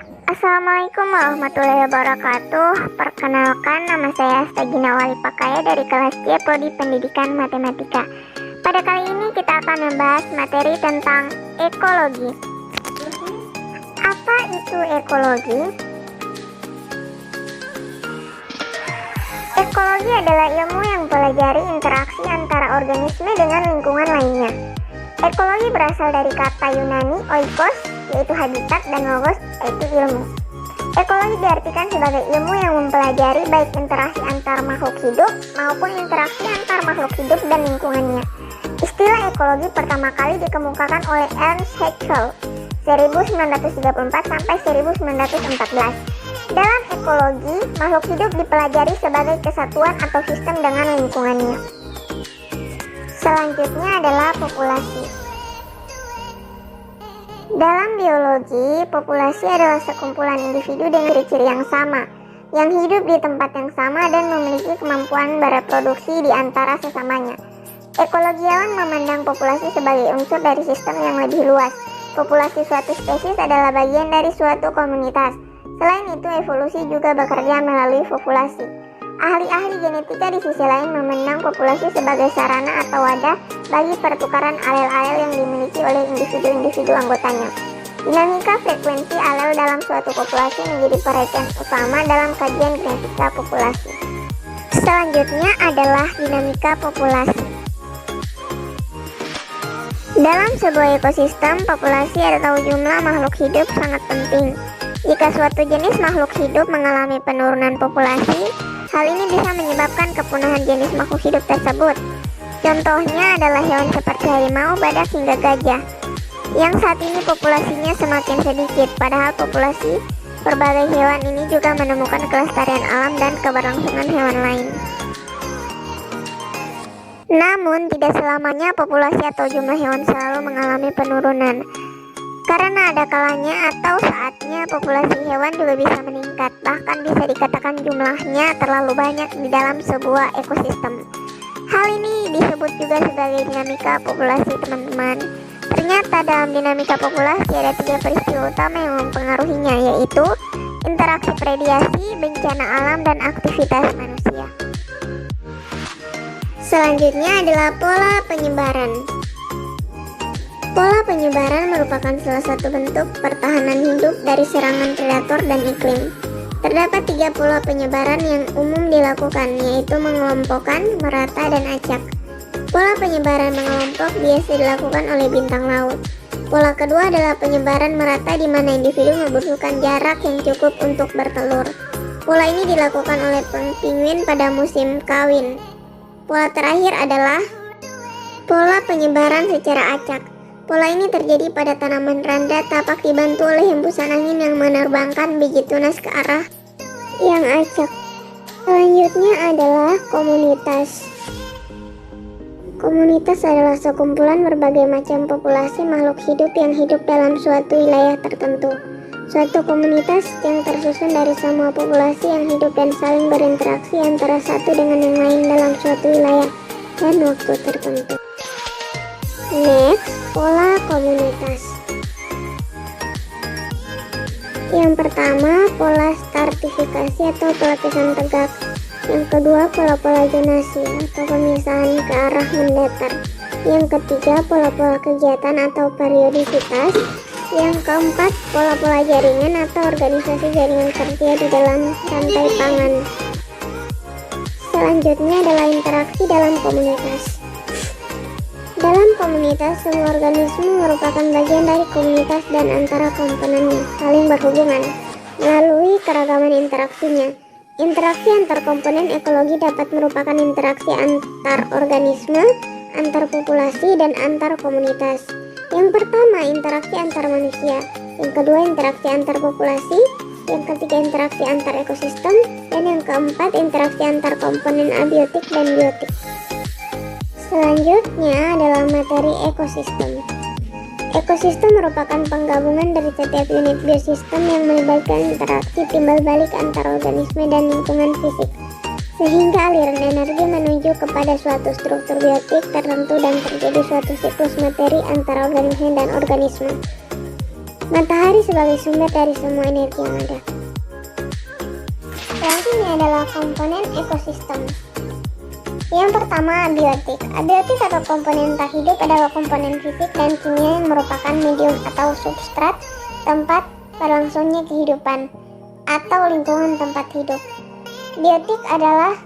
Assalamualaikum warahmatullahi wabarakatuh. Perkenalkan, nama saya Astagina Wali Pakaya dari kelas C Prodi Pendidikan Matematika. Pada kali ini kita akan membahas materi tentang ekologi. Apa itu ekologi? Ekologi adalah ilmu yang mempelajari interaksi antara organisme dengan lingkungan lainnya. Ekologi berasal dari kata Yunani oikos, yaitu habitat, dan logos, yaitu ilmu. Ekologi diartikan sebagai ilmu yang mempelajari baik interaksi antar makhluk hidup maupun interaksi antar makhluk hidup dan lingkungannya. Istilah ekologi pertama kali dikemukakan oleh Ernst Haeckel 1934 sampai 1914. Dalam ekologi, makhluk hidup dipelajari sebagai kesatuan atau sistem dengan lingkungannya. Selanjutnya adalah populasi. Dalam biologi, populasi adalah sekumpulan individu dengan ciri-ciri yang sama, yang hidup di tempat yang sama dan memiliki kemampuan bereproduksi di antara sesamanya. Ekologiawan memandang populasi sebagai unsur dari sistem yang lebih luas. Populasi suatu spesies adalah bagian dari suatu komunitas. Selain itu, evolusi juga bekerja melalui populasi. Ahli-ahli genetika di sisi lain memandang populasi sebagai sarana atau wadah bagi pertukaran alel-alel yang dimiliki oleh individu-individu anggotanya. Dinamika frekuensi alel dalam suatu populasi menjadi perhatian utama dalam kajian genetika populasi. Selanjutnya adalah dinamika populasi. Dalam sebuah ekosistem, populasi atau jumlah makhluk hidup sangat penting. Jika suatu jenis makhluk hidup mengalami penurunan populasi, hal ini bisa menyebabkan kepunahan jenis makhluk hidup tersebut. Contohnya adalah hewan seperti harimau, badak, hingga gajah, yang saat ini populasinya semakin sedikit, padahal populasi berbagai hewan ini juga menemukan kelestarian alam dan keberlangsungan hewan lain. Namun, tidak selamanya populasi atau jumlah hewan selalu mengalami penurunan. Karena ada kalanya atau saatnya populasi hewan juga bisa meningkat, bahkan bisa dikatakan jumlahnya terlalu banyak di dalam sebuah ekosistem. Hal ini disebut juga sebagai dinamika populasi, teman-teman. Ternyata dalam dinamika populasi ada 3 peristiwa utama yang mempengaruhinya, yaitu interaksi prediasi, bencana alam, dan aktivitas manusia. Selanjutnya adalah pola penyebaran. Pola penyebaran merupakan salah satu bentuk pertahanan hidup dari serangan predator dan iklim. Terdapat 3 pola penyebaran yang umum dilakukan, yaitu mengelompokkan, merata, dan acak. Pola penyebaran mengelompok biasa dilakukan oleh bintang laut. Pola kedua adalah penyebaran merata, di mana individu membutuhkan jarak yang cukup untuk bertelur. Pola ini dilakukan oleh penguin pada musim kawin. Pola terakhir adalah pola penyebaran secara acak. Pola ini terjadi pada tanaman randa tapak dibantu oleh hembusan angin yang menerbangkan biji tunas ke arah yang acak. Selanjutnya adalah komunitas. Komunitas adalah sekumpulan berbagai macam populasi makhluk hidup yang hidup dalam suatu wilayah tertentu. Suatu komunitas yang tersusun dari semua populasi yang hidup dan saling berinteraksi antara satu dengan yang lain dalam suatu wilayah dan waktu tertentu. Next, pola komunitas. Yang pertama, pola stratifikasi atau pelapisan tegak. Yang kedua, pola-pola zonasi atau pemisahan ke arah mendatar. Yang ketiga, pola-pola kegiatan atau periodisitas. Yang keempat, pola-pola jaringan atau organisasi jaringan kerja di dalam rantai pangan. Selanjutnya adalah interaksi dalam komunitas. Dalam komunitas, semua organisme merupakan bagian dari komunitas dan antara komponennya saling berhubungan melalui keragaman interaksinya. Interaksi antar komponen ekologi dapat merupakan interaksi antar organisme, antar populasi, dan antar komunitas. Yang pertama, interaksi antar manusia. Yang kedua, interaksi antar populasi. Yang ketiga, interaksi antar ekosistem. Dan yang keempat, interaksi antar komponen abiotik dan biotik. Selanjutnya adalah materi ekosistem. Ekosistem merupakan penggabungan dari setiap unit biosistem yang melibatkan interaksi timbal balik antar organisme dan lingkungan fisik, sehingga aliran energi menuju kepada suatu struktur biotik tertentu dan terjadi suatu siklus materi antara organisme dan organisme. Matahari sebagai sumber dari semua energi yang ada. Selanjutnya adalah komponen ekosistem. Yang pertama, abiotik. Abiotik atau komponen tak hidup adalah komponen fisik dan kimia yang merupakan medium atau substrat tempat berlangsungnya kehidupan atau lingkungan tempat hidup. Biotik adalah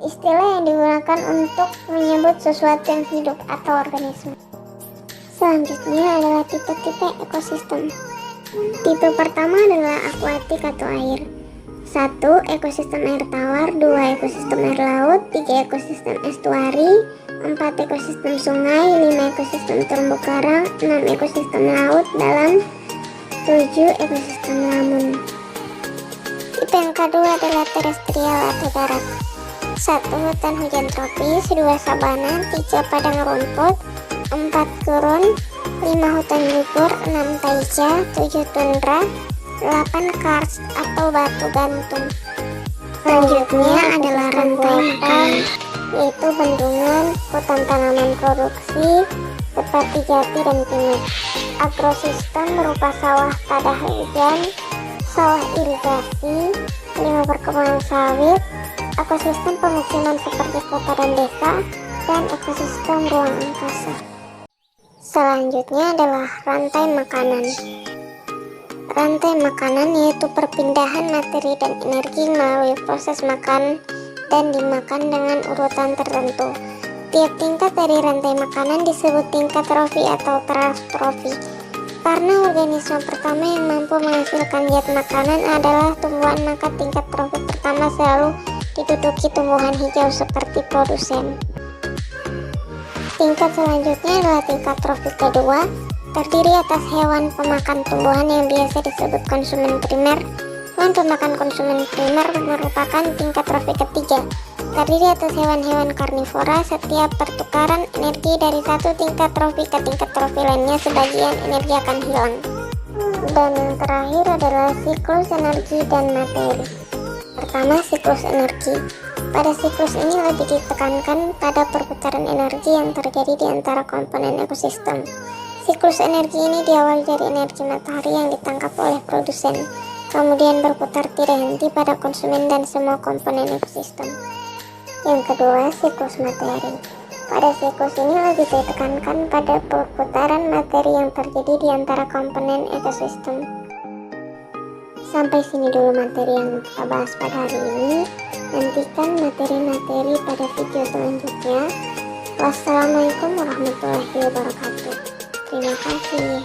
istilah yang digunakan untuk menyebut sesuatu yang hidup atau organisme. Selanjutnya adalah tipe-tipe ekosistem. Tipe pertama adalah akuatik atau air. 1. Ekosistem air tawar, 2. Ekosistem air laut, 3. Ekosistem estuari, 4. Ekosistem sungai, 5. Ekosistem terumbu karang, 6. Ekosistem laut dalam, 7. Ekosistem lamun. Tipe yang kedua adalah terestrial atau darat. 1. Hutan hujan tropis, 2. sabana, 3. padang rumput, 4. gurun, 5. hutan gugur, 6. taiga, 7. tundra, 8. karst atau batu gantung. Selanjutnya adalah rantai makan, yaitu bendungan, hutan tanaman produksi seperti jati dan pinus. Agrosistem berupa sawah tada hujan, sawah irigasi, lima perkebunan sawit, ekosistem pemukiman seperti kota dan desa, dan ekosistem ruang angkasa. Selanjutnya adalah rantai makanan. Rantai makanan yaitu perpindahan materi dan energi melalui proses makan dan dimakan dengan urutan tertentu. Tiap tingkat dari rantai makanan disebut tingkat trofi atau transtrofi. Karena organisme pertama yang mampu menghasilkan zat makanan adalah tumbuhan, maka tingkat trofi pertama selalu diduduki tumbuhan hijau seperti produsen. Tingkat selanjutnya adalah tingkat trofi kedua, terdiri atas hewan pemakan tumbuhan yang biasa disebut konsumen primer. Hewan pemakan konsumen primer merupakan tingkat trofi ketiga, terdiri atas hewan-hewan karnivora. Setiap pertukaran energi dari satu tingkat trofi ke tingkat trofi lainnya, sebagian energi akan hilang. Dan yang terakhir adalah siklus energi dan materi. Pertama, siklus energi. Pada siklus ini lebih ditekankan pada perputaran energi yang terjadi di antara komponen ekosistem. Siklus energi ini diawali dari energi matahari yang ditangkap oleh produsen, kemudian berputar tidak henti pada konsumen dan semua komponen ekosistem. Yang kedua, siklus materi. Pada siklus ini lebih ditekankan pada perputaran materi yang terjadi di antara komponen ekosistem. Sampai sini dulu materi yang kita bahas pada hari ini. Nantikan materi-materi pada video selanjutnya. Wassalamualaikum warahmatullahi wabarakatuh. Terima kasih.